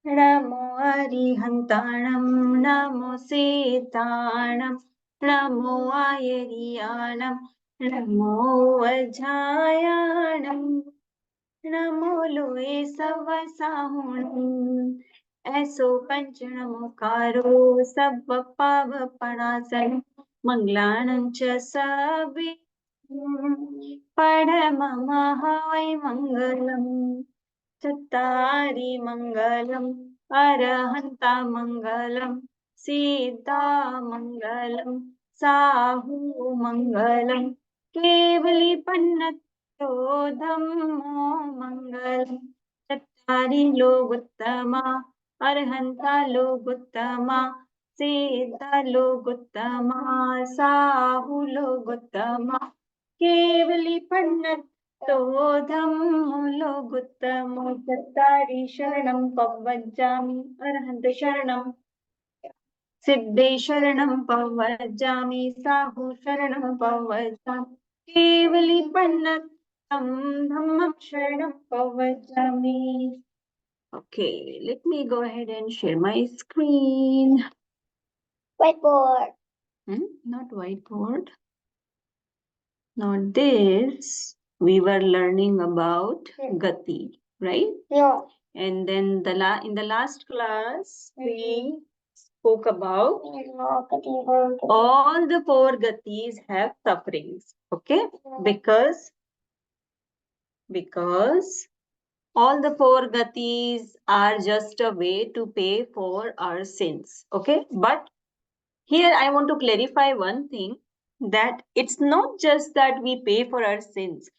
Namo Arihantanam, Namo Setanam, Namo Ayariyanam, Namo Vajjayanam, Namo Loe Savasahunam, Eso Panchanamukharo, Sabba Pava Panasan, Manglanam Cha Sabi, Padamamahai Mangalam. चत्तारि मङ्गलम् अरहन्ता मङ्गलम् सीता मङ्गलम् साहु मङ्गलम् केवली पन्नतो धम्मो मङ्गलम् चत्तारि लोगोत्तमा अरहन्ता लोगोत्तमा सीता लोगोत्तमा साहु लोगोत्तमा केवली पन्नतो धम्मो चत्तारि शरणं पवज्जामि अरहन्त शरणं सिद्धे शरणं पवज्जामि साहु शरणं पवज्जामि केवली पन्नतं धम्मं शरणं पवज्जामि. Okay, let me go ahead and share my screen. Whiteboard. Not whiteboard. Not this. We were learning about Gati, right? Yeah. And then in the last class, we spoke about all the 4 Gatis have sufferings, okay? Because all the 4 Gatis are just a way to pay for our sins, okay? But here I want to clarify one thing, that it's not just that we pay for our sins.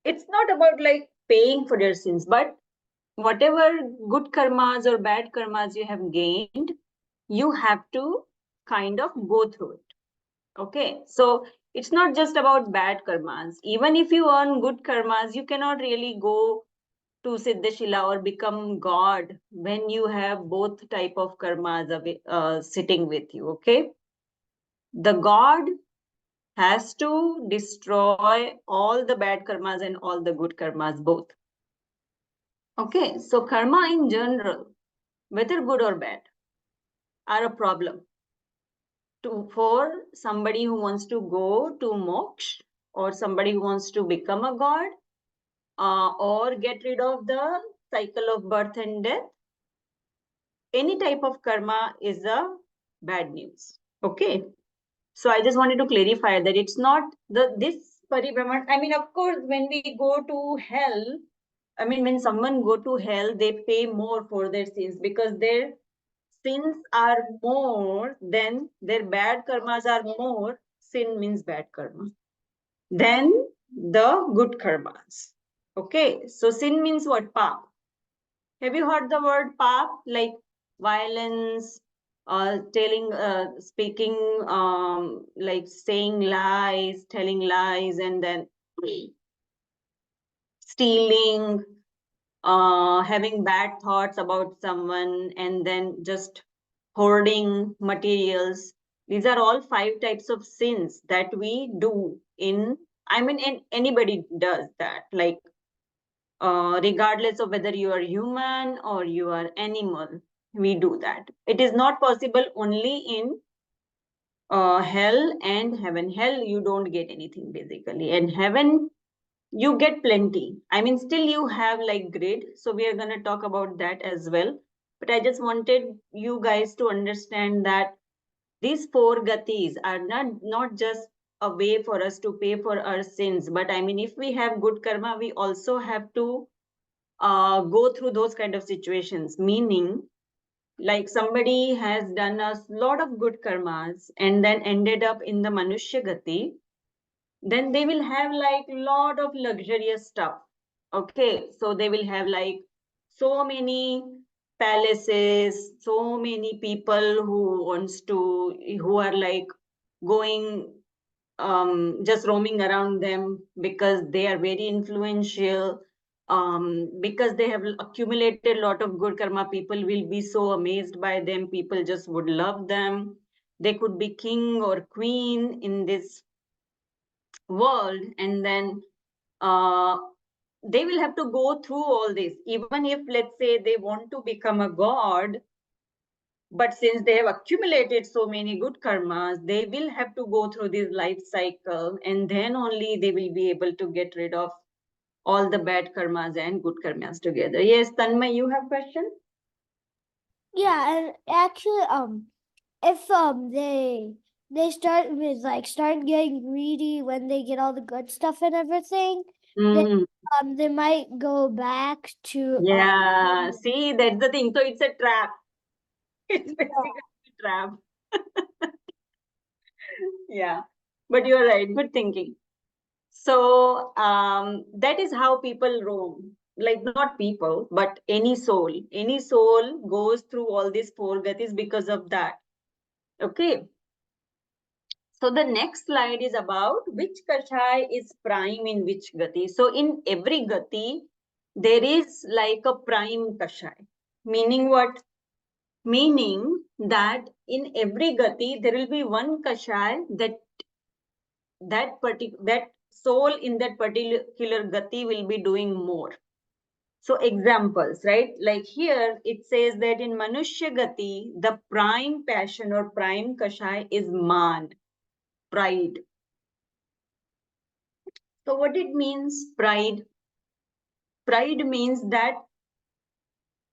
It's not about like paying for your sins, but whatever good karmas or bad karmas you have gained, you have to kind of go through it. Okay, so it's not just about bad karmas. Even if you earn good karmas, you cannot really go to Siddhashila or become God when you have both type of karmas sitting with you. Okay, the God has to destroy all the bad karmas and all the good karmas both. Okay, so karma in general, whether good or bad, are a problem for somebody who wants to go to moksha, or somebody who wants to become a god, or get rid of the cycle of birth and death. Any type of karma is a bad news. Okay, so I just wanted to clarify that it's not this paribhrama. I mean, of course, when we go to hell, I mean, when someone go to hell, they pay more for their sins because their sins are more than their bad karmas are more. Sin means bad karma. Then the good karmas. Okay, so sin means what? Pap. Have you heard the word pap? Like violence, speaking, like saying lies, telling lies, and then stealing, having bad thoughts about someone, and then just hoarding materials. These are all 5 types of sins that we do in, I mean, anybody does that, like regardless of whether you are human or you are animal, we do that. It is not possible only in hell and heaven. Hell, you don't get anything basically, and heaven, you get plenty. I mean, still you have like grid, so we are going to talk about that as well. But I just wanted you guys to understand that these 4 gatis are not just a way for us to pay for our sins, but I mean, if we have good karma, we also have to go through those kind of situations. Meaning, like somebody has done a lot of good karmas and then ended up in the manushya gati, then they will have like lot of luxurious stuff. Okay, so they will have like so many palaces, so many people who are like going, just roaming around them because they are very influential, because they have accumulated a lot of good karma. People will be so amazed by them, people just would love them. They could be king or queen in this world, and then uh, they will have to go through all this. Even if, let's say, they want to become a god, but since they have accumulated so many good karmas, they will have to go through this life cycle, and then only they will be able to get rid of all the bad karmas and good karmas together. Yes, Tanmay, you have question? Yeah, and actually, if they start getting greedy when they get all the good stuff and everything, then Mm, they might go back to yeah, see, that's the thing. So it's a trap. It's basically a trap. Yeah, but you're right. Good thinking. So that is how people roam. Like not people, but any soul. Any soul goes through all these four gatis because of that. Okay. So the next slide is about which kashai is prime in which gati. So in every gati, there is like a prime kashai. Meaning what? Meaning that in every gati, there will be one kashai that soul in that particular gati will be doing more. So examples, right? Like here it says that in Manushya Gati, the prime passion or prime kashai is man, pride. So what it means, pride? Pride means that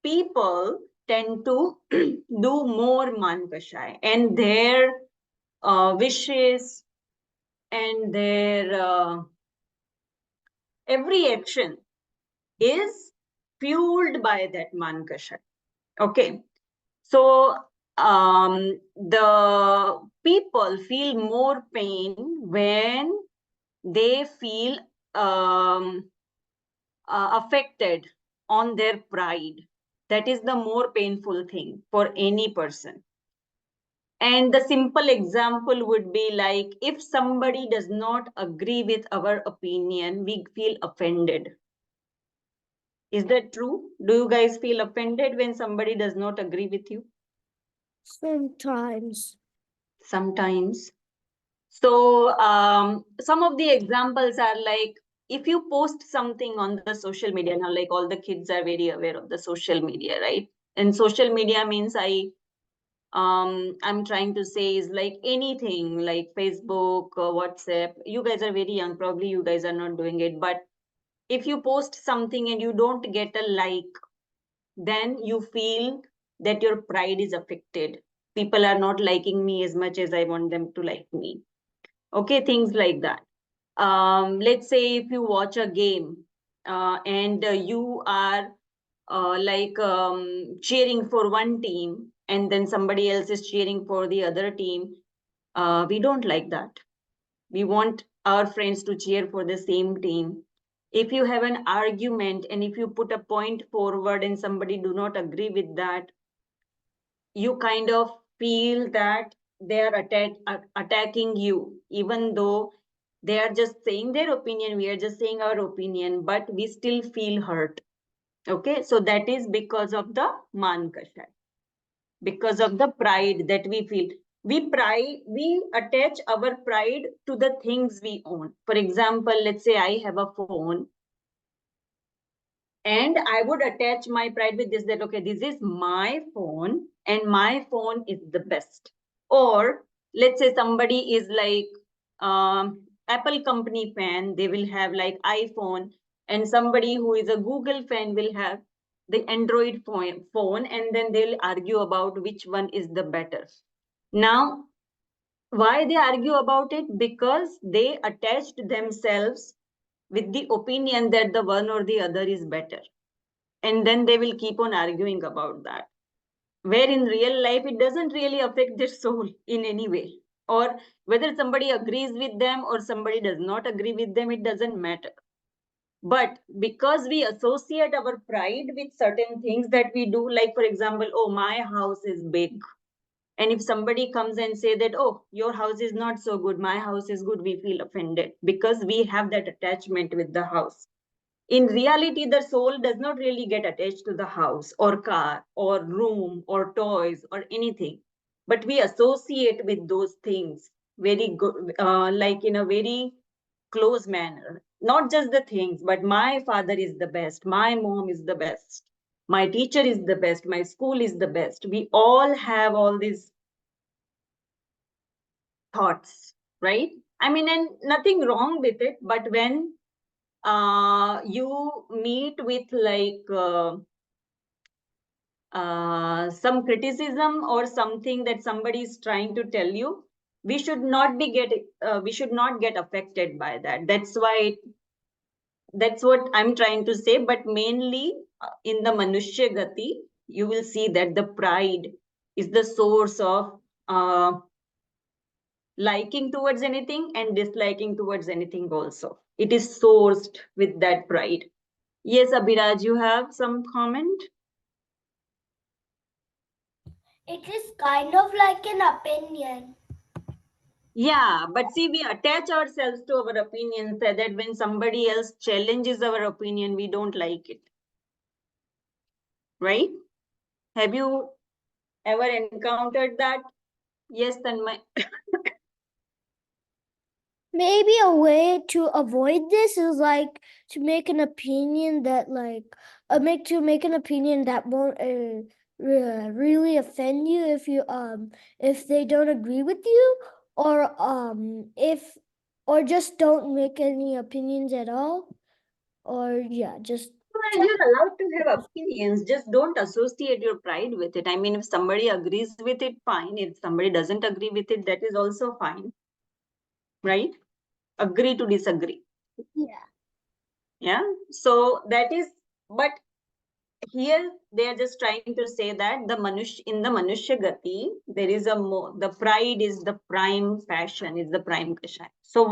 people tend to do more man kashai, and their wishes and their every action is fueled by that man kashai. Okay. So the people feel more pain when they feel um, affected on their pride. That is the more painful thing for any person. And the simple example would be like if somebody does not agree with our opinion, we feel offended. Is that true? Do you guys feel offended when somebody does not agree with you? sometimes. Sometimes. So some of the examples are like if you post something on the social media now, like all the kids are very aware of the social media, right? And social media means I'm trying to say is like anything like Facebook, WhatsApp. You guys are very young, probably you guys are not doing it, but if you post something and you don't get a like, then you feel that your pride is affected. People are not liking me as much as I want them to like me. Okay, things like that. Let's say if you watch a game and you are cheering for one team and then somebody else is cheering for the other team, we don't like that. We want our friends to cheer for the same team. If you have an argument and if you put a point forward and somebody do not agree with that, you kind of feel that they are attacking you, even though they are just saying their opinion, we are just saying our opinion, but we still feel hurt. Okay, so that is because of the man kashai, because of the pride that we feel. We attach our pride to the things we own. For example, let's say I have a phone and I would attach my pride with this, that okay, this is my phone and my phone is the best. Or let's say somebody is like Apple company fan, they will have like iPhone, and somebody who is a Google fan will have the Android phone, and then they'll argue about which one is the better. Now, why they argue about it? Because they attached themselves with the opinion that the one or the other is better, and then they will keep on arguing about that, where in real life it doesn't really affect their soul in any way. Or whether somebody agrees with them or somebody does not agree with them, it doesn't matter. But because we associate our pride with certain things that we do, like for example, oh, my house is big, and if somebody comes and say that, oh, your house is not so good, my house is good, we feel offended because we have that attachment with the house. In reality, the soul does not really get attached to the house or car or room or toys or anything, but we associate with those things very good, like in a very close manner. Not just the things, but my father is the best, my mom is the best, my teacher is the best, my school is the best. We all have all these thoughts, right? I mean, and nothing wrong with it, but when you meet with like some criticism or something that somebody is trying to tell you, we should not get affected by that. That's what I'm trying to say. But mainly in the manushya gati, you will see that the pride is the source of liking towards anything and disliking towards anything also. It is sourced with that pride. Yes, Abhiraj, you have some comment? It is kind of like an opinion. Yeah, but see, we attach ourselves to our opinions so that when somebody else challenges our opinion, we don't like it. Right? Have you ever encountered that? Yes, Tanmay. Maybe a way to avoid this is like to make an opinion that make an opinion that won't really offend you if they don't agree with you, or if or just don't make any opinions at all, or yeah, just Well, you're allowed to have opinions, just don't associate your pride with it. I mean, if somebody agrees with it, fine. If somebody doesn't agree with it, that is also fine, right? Agree to disagree. yeah. Yeah. So that is, but here they are just trying to say that in the manushya gati, there is the pride is the prime passion, is the prime kashay. So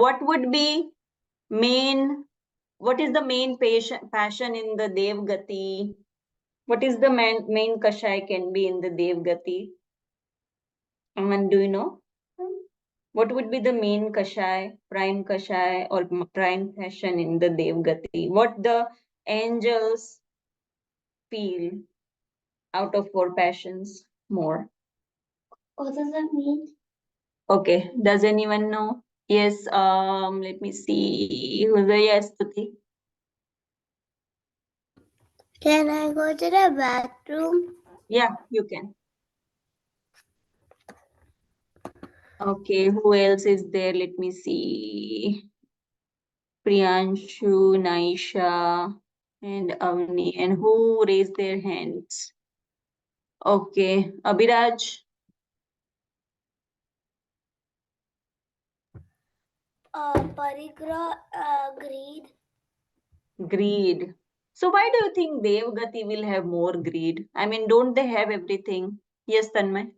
main, what is the main passion in the dev gati? What is the main kashay can be in the dev gati? Aman, do you know? What would be the main kashay, or prime passion in the dev gati? What the angels feel out of four passions more? What does that mean? Okay, does anyone know? Yes, let me see. Who's the yes, Tuti? Can I go to the bathroom? Yeah, you can. Okay, who else is there? Let me see. Priyanshu, Naisha, and Avni. And who raised their hands? Okay, Abhiraj. Parigra, greed. Greed. So why do you think Devgati will have more greed? I mean, don't they have everything? Yes, Tanmay.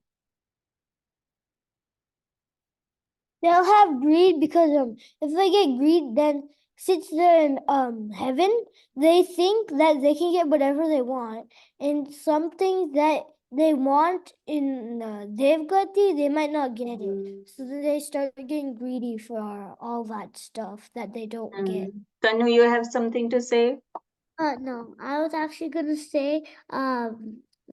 They'll have greed because if they get greed, then since they're in heaven, they think that they can get whatever they want, and something that they want in Devgati, they might not get it. So then they start getting greedy for all that stuff that they don't get. Tanu, you have something to say? No, I was actually gonna say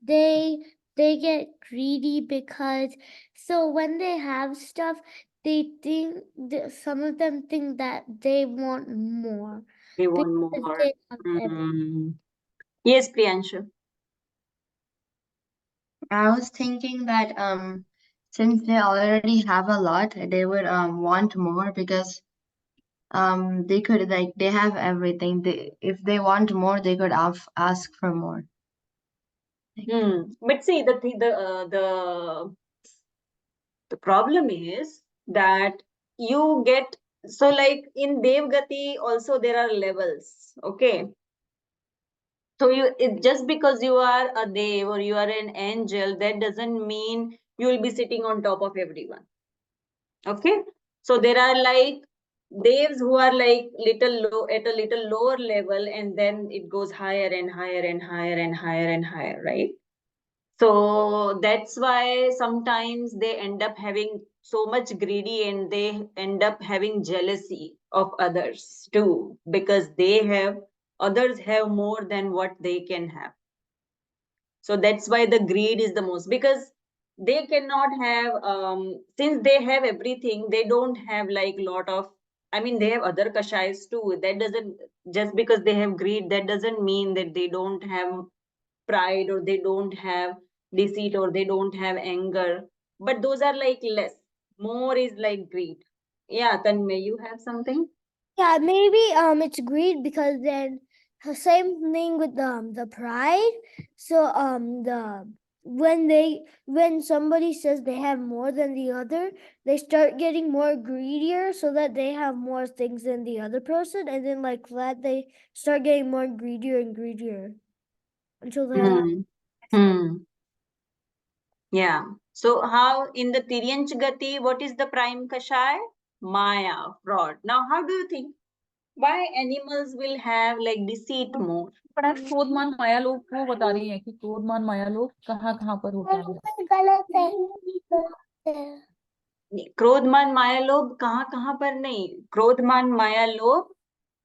they they get greedy because so when they have stuff, they think that some of them think that they want more They want because more. they have everything. Mm. Yes, Priyanshu. I was thinking that since they already have a lot, they would want more because they could like they have everything. If they want more, they could ask for more. But see, the problem is that you get, so like in Devgati also there are levels. Okay, so just because you are a Dev or you are an angel, that doesn't mean you will be sitting on top of everyone. Okay, so there are like devs who are like little low at a little lower level, and then it goes higher and higher and higher and higher and higher, right? So that's why sometimes they end up having so much greedy and they end up having jealousy of others too, because others have more than what they can have. So that's why the greed is the most, because they cannot have since they have everything, they don't have like lot of I mean, they have other kashayas too. That doesn't, just because they have greed, that doesn't mean that they don't have pride or they don't have deceit or they don't have anger. But those are like less. More is like greed. Yeah, Tanmay, you have something? Yeah, maybe it's greed because then the same thing with the pride. So the when somebody says they have more than the other, they start getting more greedier so that they have more things than the other person, and then like that they start getting more greedier and greedier until they have. Hmm. Hmm. Yeah. So how in the Tiryanch Gati, what is the prime kashay? Maya, fraud. Now, how do you think? Why animals will have like deceit more? पढ़ा क्रोधमान माया लोग वो बता रही है कि क्रोधमान माया लोग कहाँ कहाँ पर होता है गलत है. क्रोधमान माया लोभ कहाँ कहाँ पर नहीं, क्रोधमान माया लोभ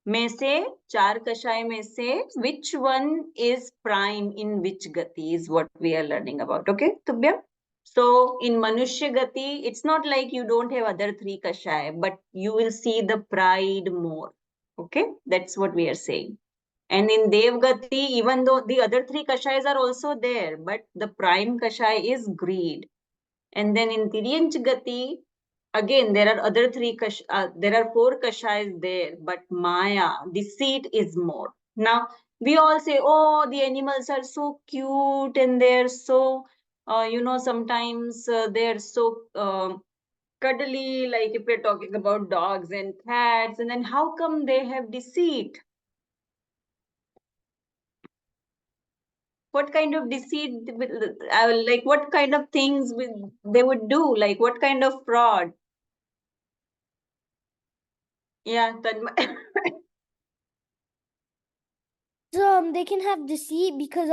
में से चार कषाय में से which one is prime in which gati is what we are learning about. Okay, Tubhyam? So in Manushya Gati, it's not like you don't have other three kashaya, but you will see the pride more. Okay, that's what we are saying. And in Dev Gati, even though the other three kashayas are also there, but the prime kashaya is greed. And then in Tiryanch Gati, again, there are other there are four kashayas there, but Maya, deceit is more. Now, we all say, oh, the animals are so cute and they're so, sometimes they're so cuddly, like if we're talking about dogs and cats, and then how come they have deceit? What kind of deceit, like what kind of things they would do? Like what kind of fraud? Yeah, They can have deceit because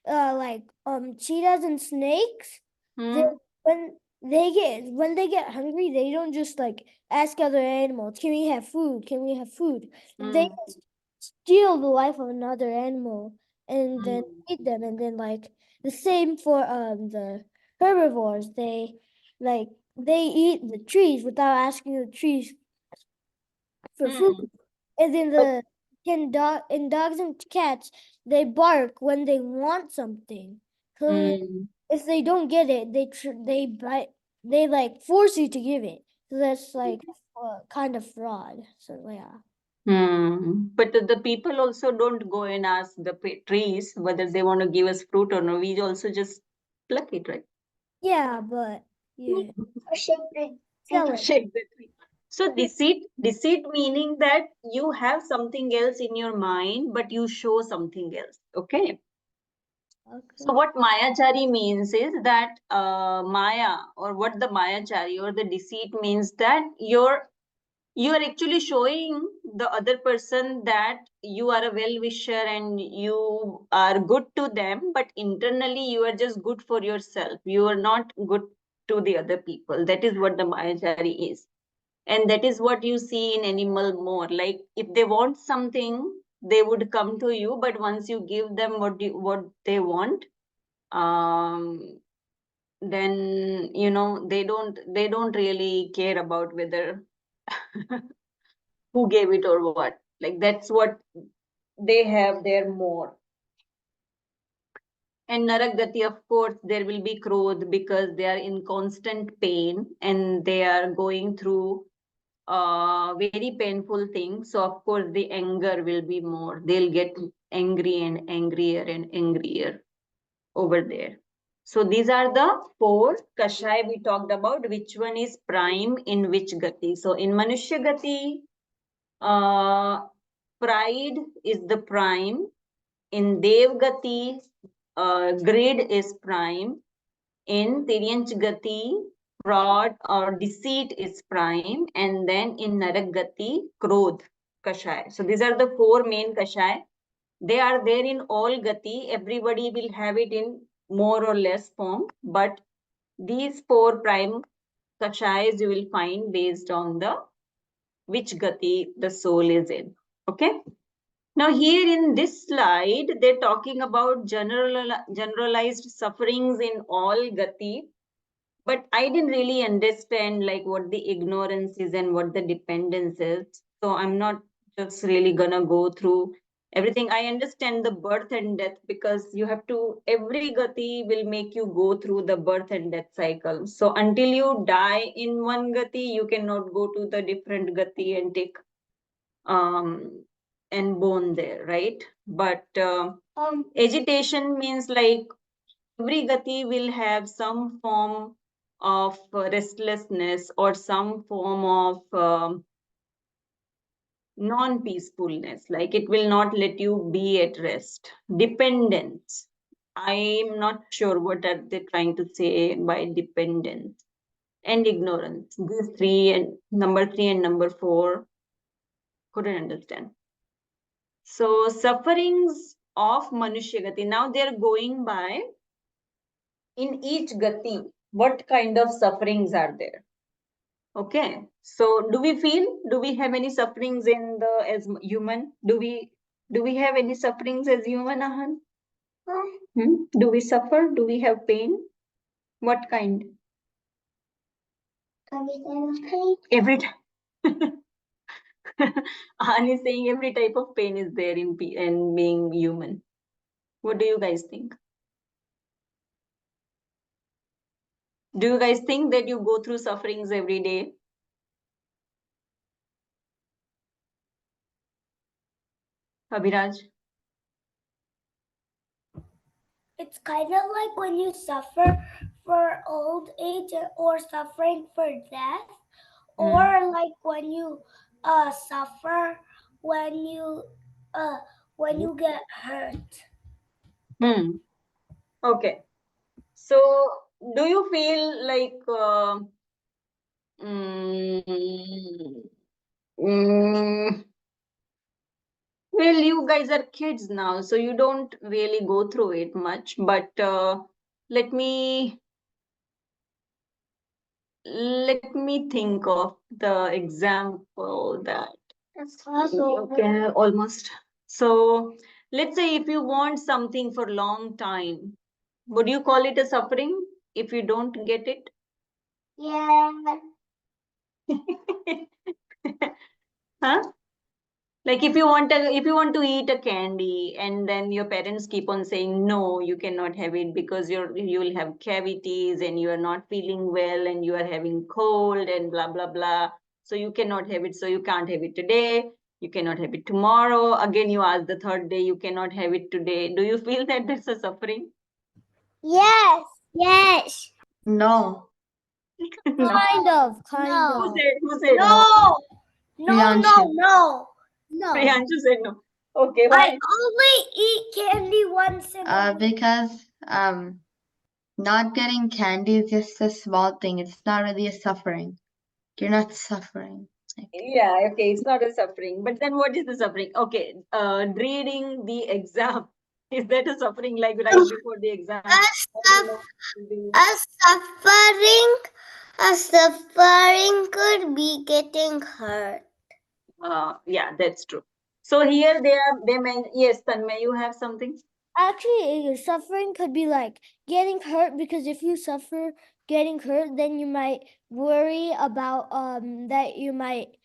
like cheetahs and snakes, they Hmm. when they get hungry, they don't just like ask other animals, can we have food, can we have food. They Mm. steal the life of another animal and then Mm. eat them, and then like the same for the herbivores, they eat the trees without asking the trees for food. Mm. And then But dogs and cats, they bark when they want something. So mm. if they don't get it, they bite. They like force you to give it. So that's like kind of fraud. So yeah. But the people also don't go and ask the trees whether they want to give us fruit or no. We also just pluck it, right? Yeah, but yeah. Sell it. Shake the tree. So deceit meaning that you have something else in your mind, but you show something else. Okay. So Okay. what Mayachari means is that Maya, or what the Mayachari or the deceit means, that you are actually showing the other person that you are a well wisher and you are good to them, but internally you are just good for yourself. You are not good to the other people. That is what the Mayachari is. And that is what you see in animal more. Like if they want something, they would come to you, but once you give them what they want, um, then they don't really care about whether who gave it or what. Like that's what they have there more. And Naragati, of course, there will be Krodh because they are in constant pain and they are going through very painful things. So, of course, the anger will be more. They'll get angry and angrier and angrier over there. So, these are the four Kashai we talked about. Which one is prime in which Gati? So, in Manushya Gati, pride is the prime. In Devgati, greed is prime. In Tiryanch Gati, fraud or deceit is prime. And then in Naragati, Krodh, Kashai. So these are the four main Kashai. They are there in all Gati. Everybody will have it in more or less form. But these four prime Kashais you will find based on the which Gati the soul is in. Okay. Now, here in this slide, they're talking about generalized sufferings in all gati. but I didn't really understand like what the ignorance is and what the dependence is. So I'm not just really gonna go through everything. I understand the birth and death because you have to, every gati will make you go through the birth and death cycle. So until you die in one gati, you cannot go to the different gati and take and born there, right? But agitation means like every gati will have some form of restlessness or some form of non peacefulness, like it will not let you be at rest. Dependence. I'm not sure what are they trying to say by dependence. And ignorance. These three, and number 3 and number 4, couldn't understand. So sufferings of Manushya Gati. Now they're going by in each Gati, what kind of sufferings are there? Okay. So do we have any sufferings in the as human? Do we have any sufferings as human, Ahan? Do we suffer? Do we have pain? What kind? Every time. Ahan is saying every type of pain is there in being human. What do you guys think? Do you guys think that you go through sufferings every day? Abhiraj? It's kind of like when you suffer for old age or suffering for death, or like when you suffer when you get hurt. Okay. So, do you feel like mm, well, you guys are kids now, so you don't really go through it much. But let me let me think of the example that okay, almost. So, let's say if you want something for long time, would you call it a suffering if you don't get it? Yeah. Huh? Like if you want to eat a candy and then your parents keep on saying no, you cannot have it because you will have cavities and you are not feeling well and you are having cold and blah blah blah. So you cannot have it. So you can't have it today. You cannot have it tomorrow. Again, you ask the third day, you cannot have it today. Do you feel that that's a suffering? Yes. Yes. No. No. Kind of. Who said no? No. No. Priyanshu. No. No. Priyanshu said no. Okay, I why? only eat candy once in a week. Because not getting candy is just a small thing. It's not really a suffering. You're not suffering. Yeah, okay, it's not a suffering. But then what is the suffering? Okay, reading the exam. Is that a suffering like right before the exam? Suffering, a suffering could be getting hurt. Yeah, that's true. So here they meant yes, Tanmay, you have something? Actually, suffering could be like getting hurt, because if you suffer getting hurt, then you might worry about that you might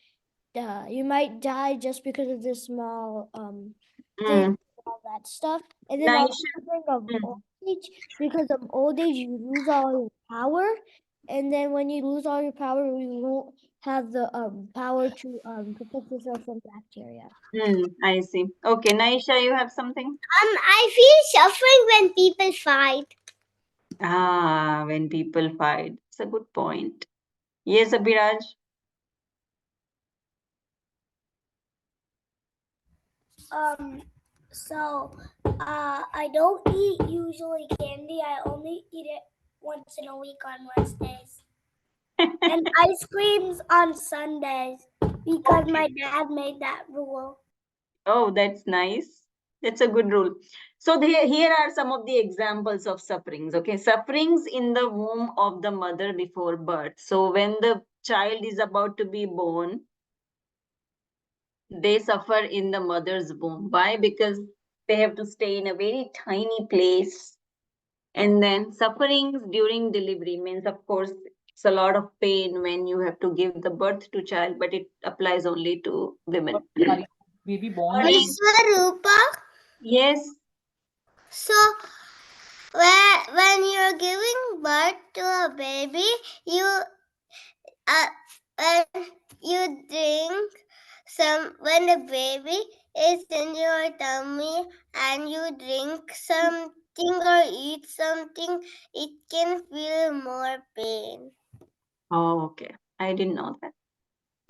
die just because of this small thing, all that stuff. And then also Naisha? suffering of old age, because of old age you lose all your power, and then when you lose all your power, you won't have the power to protect yourself from bacteria. I see. Okay, Naisha, you have something? I feel suffering when people fight. When people fight. It's a good point. Yes, Abhiraj? So I don't eat usually candy. I only eat it once in a week on Wednesdays. And ice creams on Sundays, because my dad made that rule. Oh, that's nice. That's a good rule. So here are some of the examples of sufferings. Okay, sufferings in the womb of the mother before birth. So when the child is about to be born, they suffer in the mother's womb. Why? Because they have to stay in a very tiny place And then sufferings during delivery means, of course, it's a lot of pain when you have to give the birth to child, but it applies only to women. Baby born Worrying. Miss Swarupa, Yes. so when you're giving birth to a baby, you when you drink when the baby is in your tummy and you drink something or eat something, it can feel more pain. Oh, okay. I didn't know that.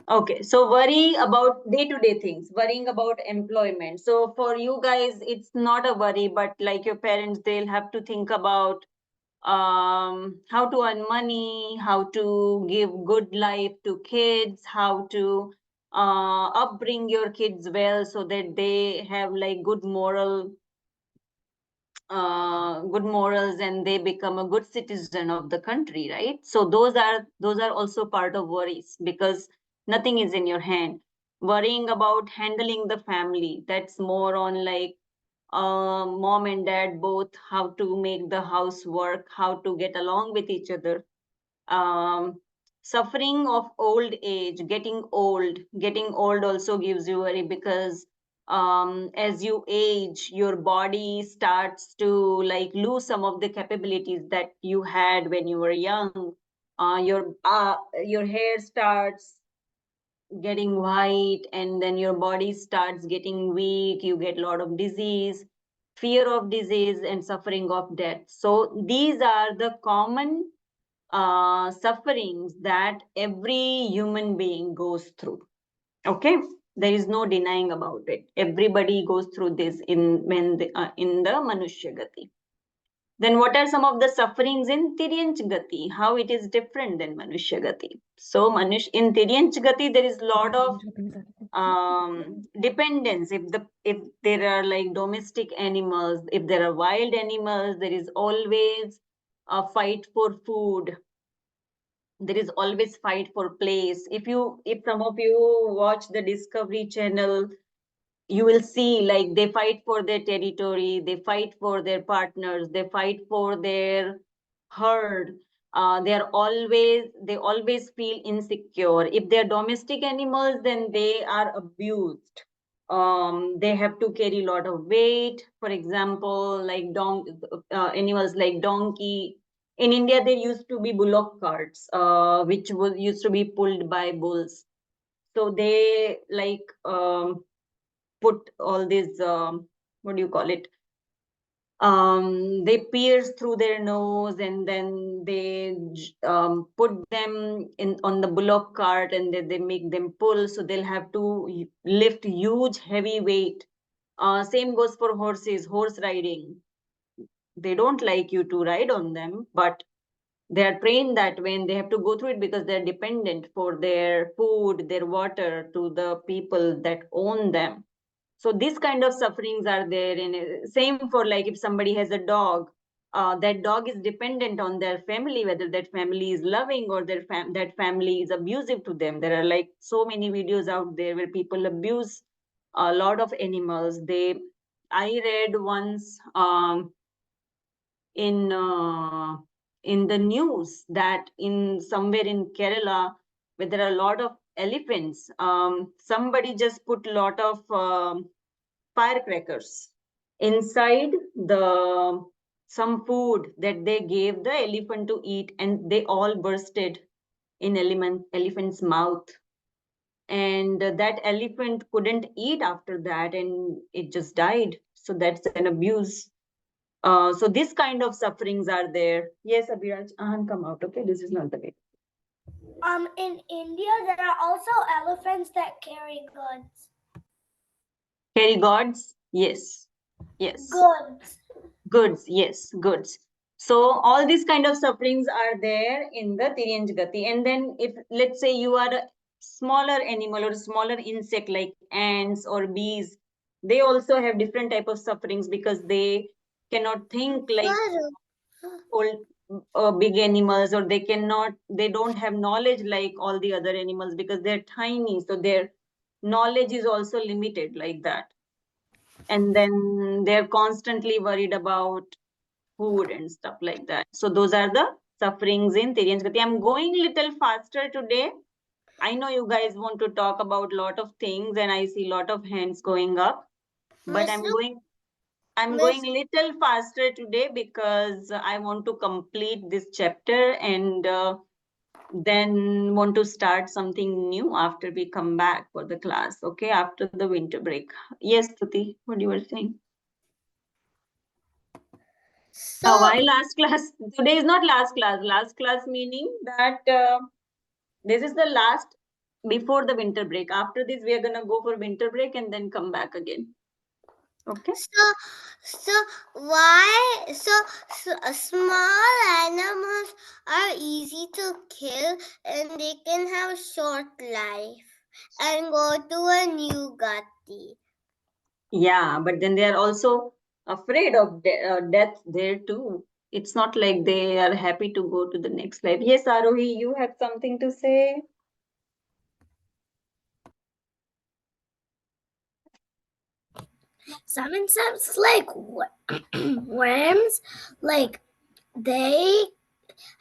Okay, so worry about day-to-day things, worrying about employment. So for you guys, it's not a worry, but like your parents, they'll have to think about how to earn money, how to give good life to kids, how to upbring your kids well so that they have like good morals and they become a good citizen of the country, right? So those are also part of worries because nothing is in your hand. Worrying about handling the family, that's more on like mom and dad both, how to make the house work, how to get along with each other. um, Suffering of old age, getting old also gives you worry because as you age your body starts to like lose some of the capabilities that you had when you were young. Your hair starts getting white and then your body starts getting weak, you get a lot of disease, fear of disease and suffering of death. So these are the common sufferings that every human being goes through. Okay, there is no denying about it. Everybody goes through this in the Manushya Gati. Then what are some of the sufferings in Tiryanch Gati? How it is different than Manushya Gati? So in Tiryanch Gati there is a lot of dependence. If there are like domestic animals, if there are wild animals, there is always a fight for food, there is always fight for place. If some of you watch the Discovery Channel, you will see like they fight for their territory, they fight for their partners, they fight for their herd. They always feel insecure. If they're domestic animals, then they are abused. They have to carry a lot of weight. For example, like animals like donkey. In India, there used to be bullock carts, which was used to be pulled by bulls. So they like put all these what do you call it, they pierce through their nose and then they put them in on the bullock cart and they make them pull, so they'll have to lift huge heavy weight. Same goes for horses, horse riding. They don't like you to ride on them, but they are trained that way and they have to go through it because they're dependent for their food, their water to the people that own them. So these kind of sufferings are there. And same for like if somebody has a dog, that dog is dependent on their family, whether that family is loving or that family is abusive to them. There are like so many videos out there where people abuse a lot of animals. I read once in the news that in somewhere in Kerala where there are a lot of elephants, somebody just put a lot of firecrackers inside the some food that they gave the elephant to eat, and they all bursted in elephant's mouth, and that elephant couldn't eat after that and it just died. So that's an abuse. So this kind of sufferings are there. Yes, Abhiraj, come out. Okay, this is not the way. In India, there are also elephants that carry goods. Carry gods? Yes. Yes. Goods, yes, goods. So all these kind of sufferings are there in the Tiryanj Gati. And then if let's say you are a smaller animal or smaller insect like ants or bees, they also have different type of sufferings because they cannot think like old big animals, or they don't have knowledge like all the other animals because they're tiny, so their knowledge is also limited like that. And then they're constantly worried about food and stuff like that. So those are the sufferings in Tiryanj Gati. I'm going little faster today. I know you guys want to talk about lot of things, and I see lot of hands going up. But I'm going little faster today because I want to complete this chapter and then want to start something new after we come back for the class. Okay, after the winter break. Yes, Tuti, what you were saying? So Why last class? Today is not last class. Last class meaning that this is the last before the winter break. After this, we are gonna go for winter break and then come back again. Okay. so why small animals are easy to kill and they can have short life and go to a new gati. Yeah, but then they are also afraid of death there too. It's not like they are happy to go to the next life. Yes, Arohi, you have something to say? Some insects like worms, like they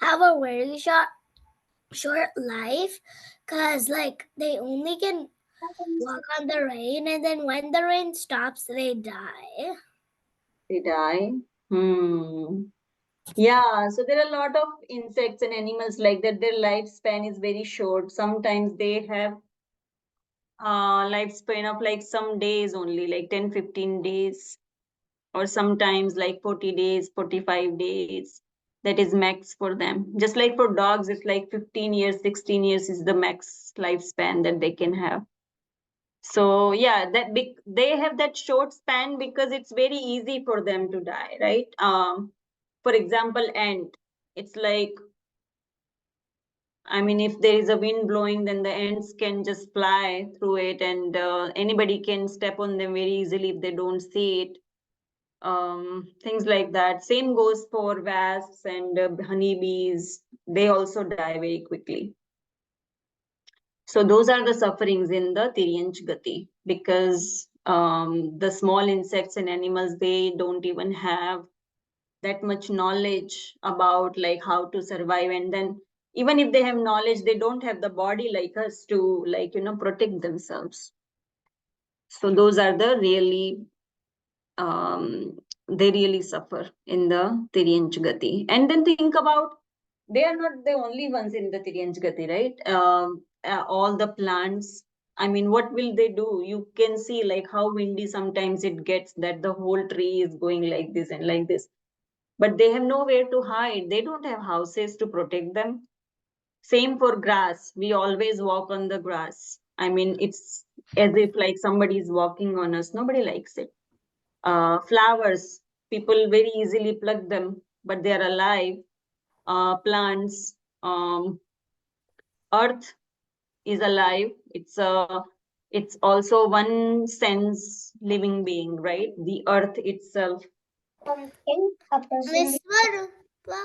have a very short life because like they only can walk on the rain, and then when the rain stops they die. They die. Yeah, so there are a lot of insects and animals like that. Their lifespan is very short. Sometimes they have lifespan of like some days only, like 10-15 days, or sometimes like 40 days, 45 days. That is max for them. Just like for dogs, it's like 15 years, 16 years is the max lifespan that they can have. So yeah, they have that short span because it's very easy for them to die, right? For example, ant. It's like, I mean, if there is a wind blowing, then the ants can just fly through it, and anybody can step on them very easily if they don't see it. Things like that. Same goes for wasps and honeybees. They also die very quickly. So those are the sufferings in the Tiryanch Gati, because the small insects and animals, they don't even have that much knowledge about like how to survive, and then even if they have knowledge, they don't have the body like us to like protect themselves. So those are the really they really suffer in the Tiryanch Gati. And then think about, they are not the only ones in the Tiryanch Gati, right? All the plants, I mean, what will they do? You can see like how windy sometimes it gets, that the whole tree is going like this and like this. But they have nowhere to hide. They don't have houses to protect them. Same for grass. We always walk on the grass. I mean, it's as if like somebody is walking on us. Nobody likes it. Flowers, people very easily pluck them, but they are alive. Plants, earth is alive. It's also one sense living being, right? The earth itself. Miss Swarupa,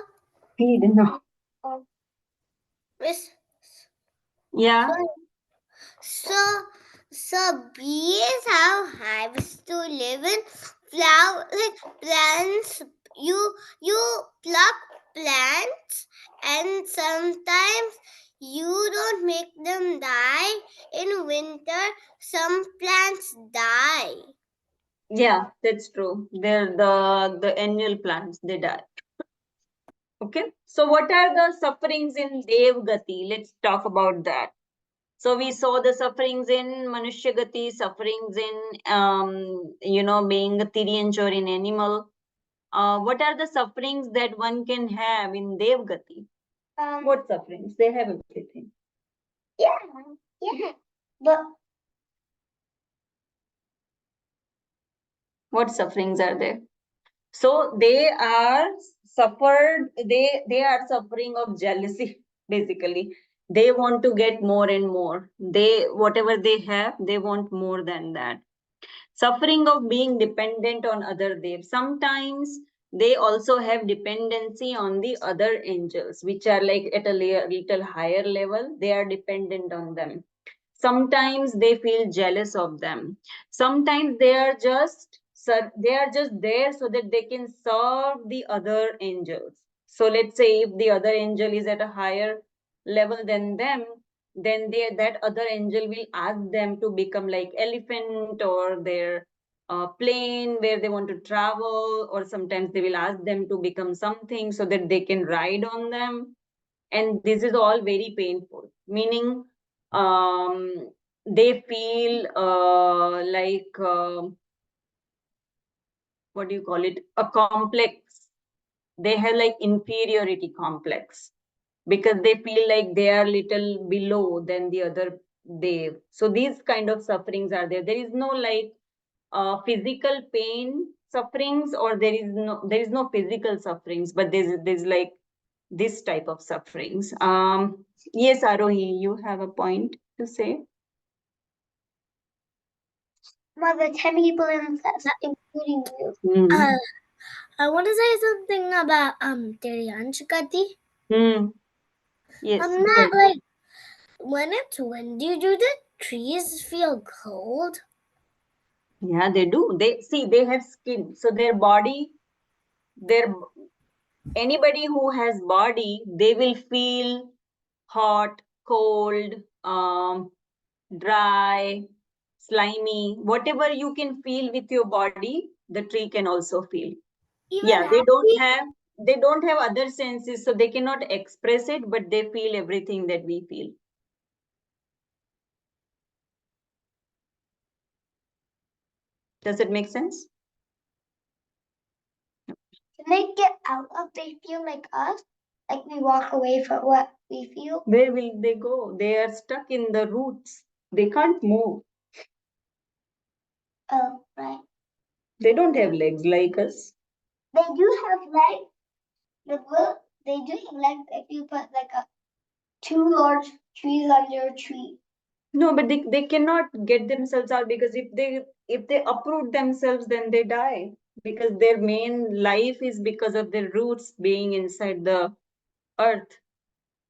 He didn't know. Miss Yeah. So bees have hives to live in. Flower like plants. You pluck plants, and sometimes you don't make them die. In winter, some plants die. Yeah, that's true. They're the annual plants, they die. Okay. So what are the sufferings in Dev Gati? Let's talk about that. So we saw the sufferings in Manushya Gati, sufferings in being a Tiryanch or in animal. What are the sufferings that one can have in Dev Gati? What sufferings? They have everything. Yeah. But what sufferings are there? So they are they are suffering of jealousy, basically. They want to get more and more. Whatever they have, they want more than that. Suffering of being dependent on other devs. Sometimes they also have dependency on the other angels, which are like at a little higher level. They are dependent on them. Sometimes they feel jealous of them. Sometimes they are just they are just there so that they can serve the other angels. So let's say if the other angel is at a higher level than them, then that other angel will ask them to become like elephant or their plane where they want to travel, or sometimes they will ask them to become something so that they can ride on them. And this is all very painful, meaning they feel like what do you call it, a complex. They have like inferiority complex because they feel like they are little below than the other dev. So these kind of sufferings are there. There is no like physical pain sufferings, or there is no physical sufferings, but there's like this type of sufferings. Yes, Arohi, you have a point to say. Mother, 10 people in class, including you. Hmm. I want to say something about Gatiyaan, Shikati. Yes. Not like when it's windy, do the trees feel cold? Yeah, they do. They have skin, so their anybody who has body, they will feel hot, cold, dry, slimy, whatever you can feel with your body, the tree can also feel. Even Yeah, they happy? don't have other senses, so they cannot express it, but they feel everything that we feel. Does it make sense? Can they get out of they feel like us? Like we walk away from what we feel? Where will they go? They are stuck in the roots. They can't move. Oh, right. They don't have legs like us. They do have legs. They do have legs if you put like two large trees under a tree. No, but they cannot get themselves out, because if they uproot themselves, then they die, because their main life is because of their roots being inside the earth.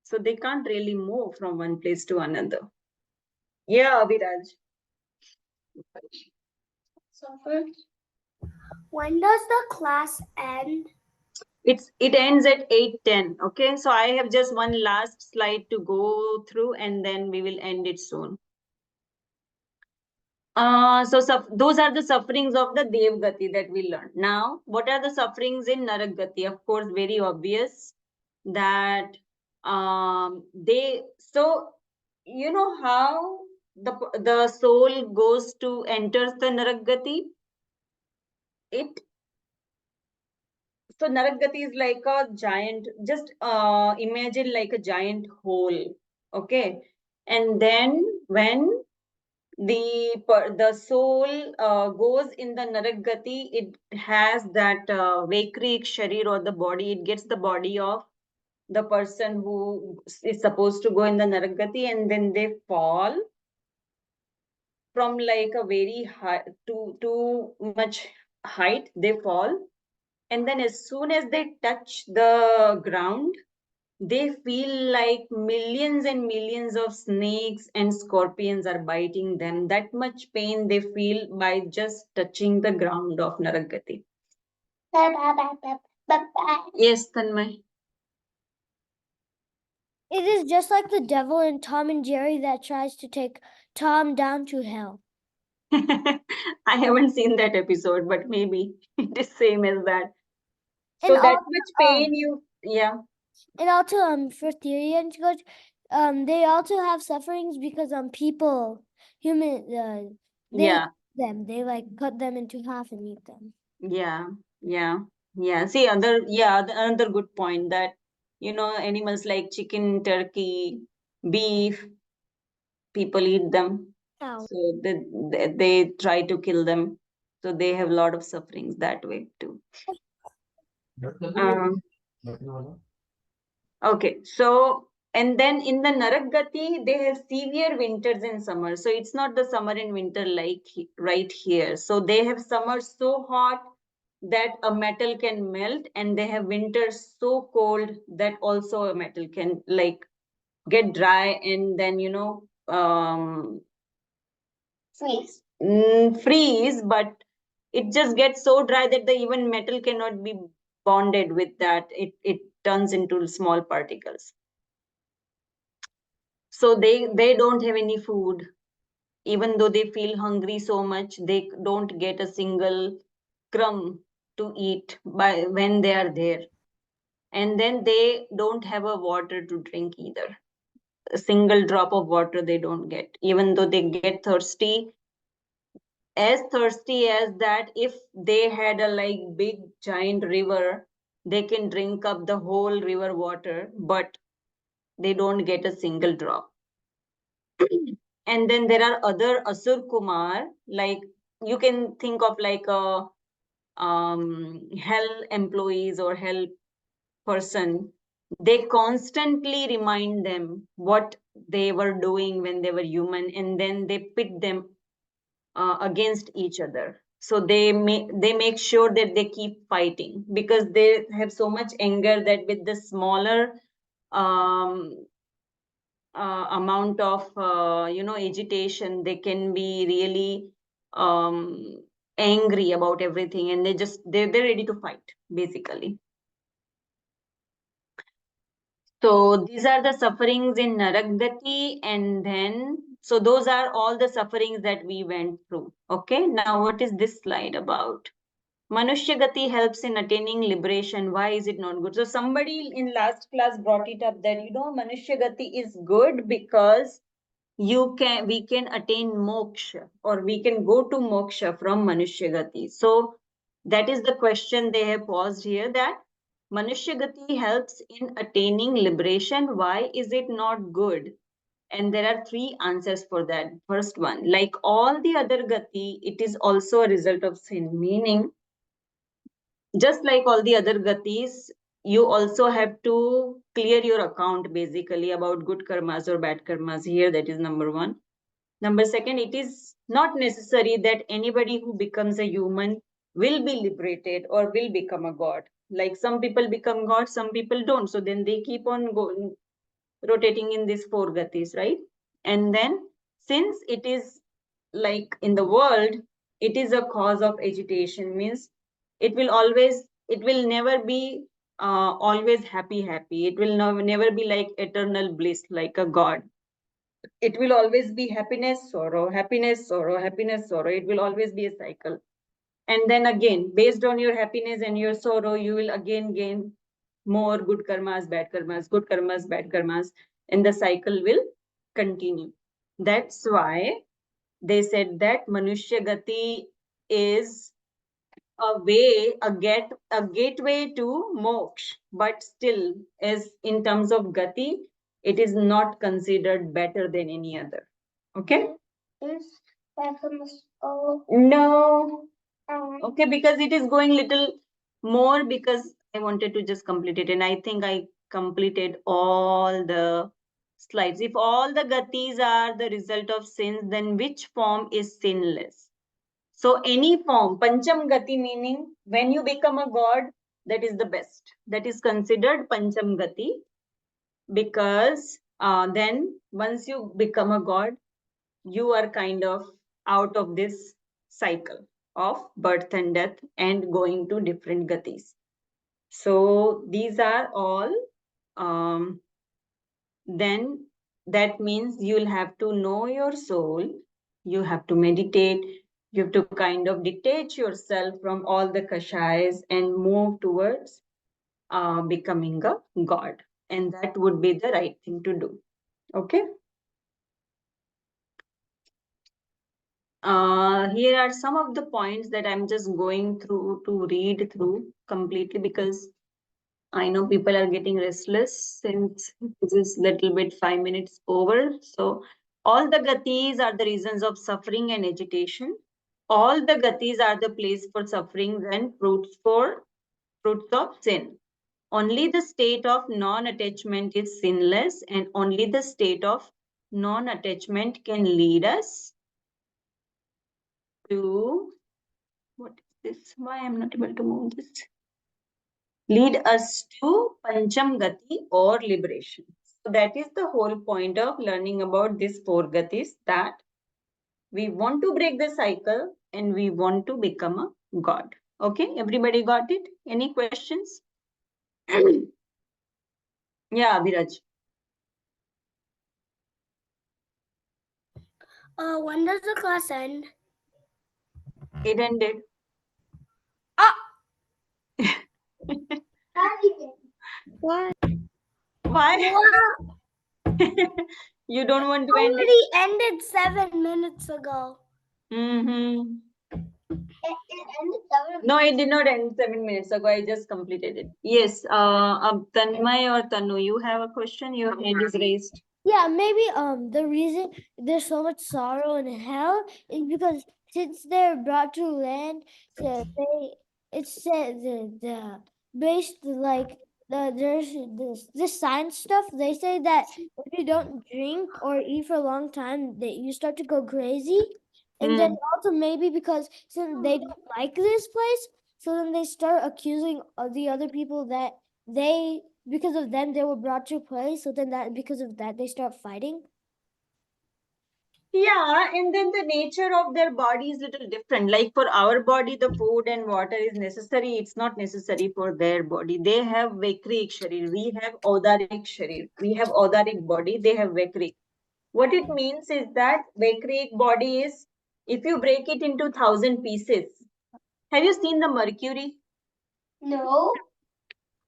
So they can't really move from one place to another. Yeah, Abhiraj. So first, when does the class end? It ends at 8:10. Okay, so I have just one last slide to go through, and then we will end it soon. Those are the sufferings of the Devgati that we learned. Now, what are the sufferings in Naragati? Of course, very obvious that so you know how the soul goes to enters the Naragati. It So Naragati is like a giant. Just imagine like a giant hole. Okay, and then when the soul goes in the Naragati, it has that Vaikrik Sharir, or the body. It gets the body of the person who is supposed to go in the Naragati, and then they fall from like a very high, too much height. They fall, and then as soon as they touch the ground, they feel like millions and millions of snakes and scorpions are biting them. That much pain they feel by just touching the ground of Naragati. Yes, Tanmay. It is just like the devil in Tom and Jerry that tries to take Tom down to hell. I haven't seen that episode, but maybe it is same as that. So And that also, much pain yeah. and also for theory and coach, they also have sufferings because human they Yeah. them they like cut them into half and eat them. Yeah, yeah, yeah. See, another good point that animals like chicken, turkey, beef, people eat them. Ow. So they try to kill them. So they have a lot of sufferings that way too. Um, okay, so and then in the Naragati, they have severe winters and summers. So it's not the summer and winter like right here. So they have summers so hot that a metal can melt, and they have winters so cold that also a metal can like get dry, and then freeze. But it just gets so dry that the even metal cannot be bonded with that. It turns into small particles. So they don't have any food. Even though they feel hungry so much, they don't get a single crumb to eat by when they are there. And then they don't have a water to drink either. A single drop of water they don't get, even though they get thirsty as that. If they had a like big giant river, they can drink up the whole river water, but they don't get a single drop. And then there are other Asur Kumar, like you can think of like a hell employees or hell person. They constantly remind them what they were doing when they were human, and then they pit them against each other. So they make sure that they keep fighting because they have so much anger that with the smaller um, amount of agitation, they can be really angry about everything, and they're ready to fight basically. So these are the sufferings in Naragati, and then so those are all the sufferings that we went through. Okay, now what is this slide about? Manushya Gati helps in attaining liberation. Why is it not good? So somebody in last class brought it up that Manushya Gati is good because we can attain moksha, or we can go to moksha from Manushya Gati. So that is the question they have posed here, that Manushya Gati helps in attaining liberation. Why is it not good? And there are three answers for that. First one, like all the other Gati, it is also a result of sin, meaning just like all the other gatis, you also have to clear your account basically about good karmas or bad karmas here. That is number one. Number second, it is not necessary that anybody who becomes a human will be liberated or will become a god. Like some people become gods, some people don't. So then they keep on going, rotating in these four gatis, right? And then since it is like in the world, it is a cause of agitation, means it will never be always happy. It will never be like eternal bliss, like a god. It will always be happiness, sorrow, happiness, sorrow, happiness, sorrow. It will always be a cycle. And then again, based on your happiness and your sorrow, you will again gain more good karmas, bad karmas, good karmas, bad karmas, and the cycle will continue. That's why they said that Manushya Gati is a gateway to moksha, but still, as in terms of Gati, it is not considered better than any other. Okay? Is no. Okay, because it is going little more, because I wanted to just complete it, and I think I completed all the slides. If all the gatis are the result of sins, then which form is sinless? So any form, Pancham Gati, meaning when you become a god, that is the best. That is considered Pancham Gati, because then once you become a god, you are kind of out of this cycle of birth and death and going to different gatis. So these are all, then that means you'll have to know your soul, you have to meditate, you have to kind of detach yourself from all the kashayas and move towards becoming a god. And that would be the right thing to do. Okay. Here are some of the points that I'm just going through to read through completely, because I know people are getting restless since this is little bit 5 minutes over. So all the gatis are the reasons of suffering and agitation. All the gatis are the place for sufferings and fruits of sin. Only the state of non-attachment is sinless, and only the state of non-attachment can lead us to, what is this? Why I'm not able to move this? Lead us to Pancham Gati or liberation. So that is the whole point of learning about these four gatis, that we want to break the cycle and we want to become a God. Okay, everybody got it? Any questions? Yeah, Abhiraj. When does the class end? It ended. Why? Why? You don't want to end it? Already ended 7 minutes ago. Mm-hmm. It ended 7 No, it did not end 7 minutes ago. I just completed it. Yes, Tanmay or Tanu, you have a question? Your hand is raised. Yeah, maybe the reason there's so much sorrow in hell is because since they're brought to land, so it said the based like there's this science stuff. They say that if you don't drink or eat for a long time, that you start to go crazy, and then also maybe because since they don't like this place, so then they start accusing the other people that they because of them they were brought to play, so then that because of that they start fighting. Yeah, and then the nature of their body is little different. Like for our body, the food and water is necessary. It's not necessary for their body. They have Vaikrik Sharir. We have Odarik Sharir. We have Odarik body. They have Vaikrik. What it means is that Vaikrik body is, if you break it into 1,000 pieces. Have you seen the Mercury? No.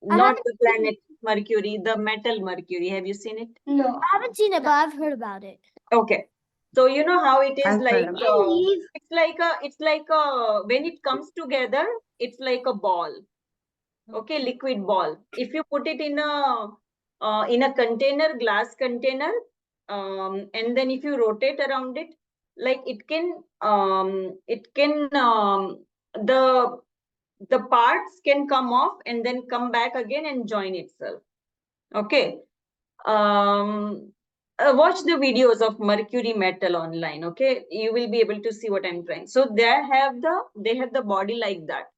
Not the planet Mercury, the metal Mercury. Have you seen it? No, I haven't seen it, but I've heard about it. Okay. So you know how it is I've like heard about it's like a when it comes together, it's like a ball. Okay, liquid ball. If you put it in a container, glass container, and then if you rotate around it, like it can the the parts can come off and then come back again and join itself. Okay. Watch the videos of mercury metal online. Okay, you will be able to see what I'm trying. So they have the body like that.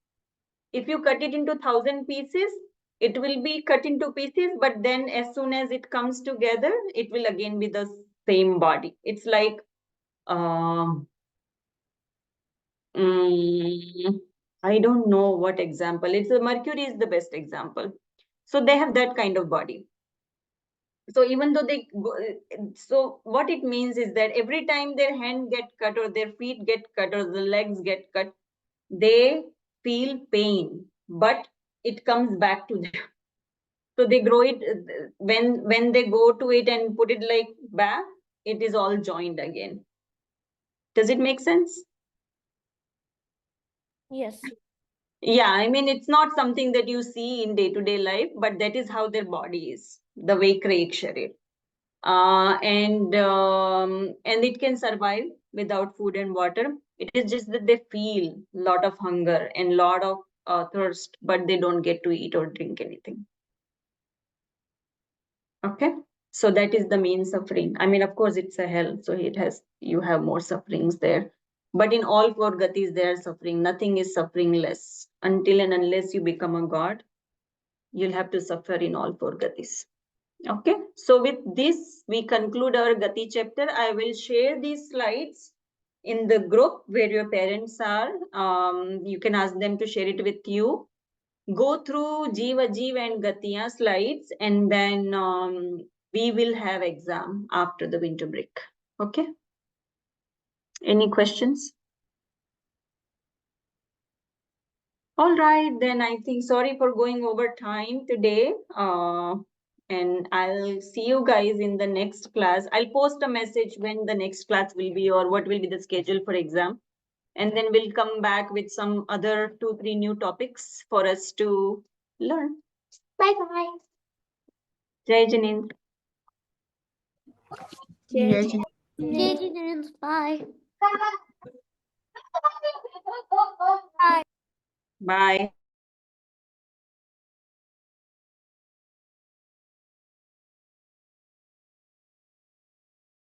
If you cut it into 1,000 pieces, it will be cut into pieces, but then as soon as it comes together, it will again be the same body. It's like um mm, I don't know what example. It's a mercury is the best example. So they have that kind of body. So even though so what it means is that every time their hand get cut or their feet get cut or the legs get cut, they feel pain, but it comes back to them. So they grow it when they go to it and put it like back, it is all joined again. Does it make sense? Yes. Yeah, I mean, it's not something that you see in day-to-day life, but that is how their body is, the Vaikrik Sharir. And it can survive without food and water. It is just that they feel a lot of hunger and lot of thirst, but they don't get to eat or drink anything. Okay, so that is the main suffering. I mean, of course, it's a hell, so you have more sufferings there. But in all four gatis, they are suffering. Nothing is suffering less. Until and unless you become a god, you'll have to suffer in all four gatis. Okay, so with this, we conclude our Gati chapter. I will share these slides in the group where your parents are. You can ask them to share it with you. Go through Jiva Jeev and Gatiya slides, and then we will have exam after the winter break. Okay. Any questions? All right, then I think sorry for going over time today. And I'll see you guys in the next class. I'll post a message when the next class will be or what will be the schedule for exam. And then we'll come back with some other 2-3 new topics for us to learn. Bye-bye. Jai Janindra. Bye. Bye.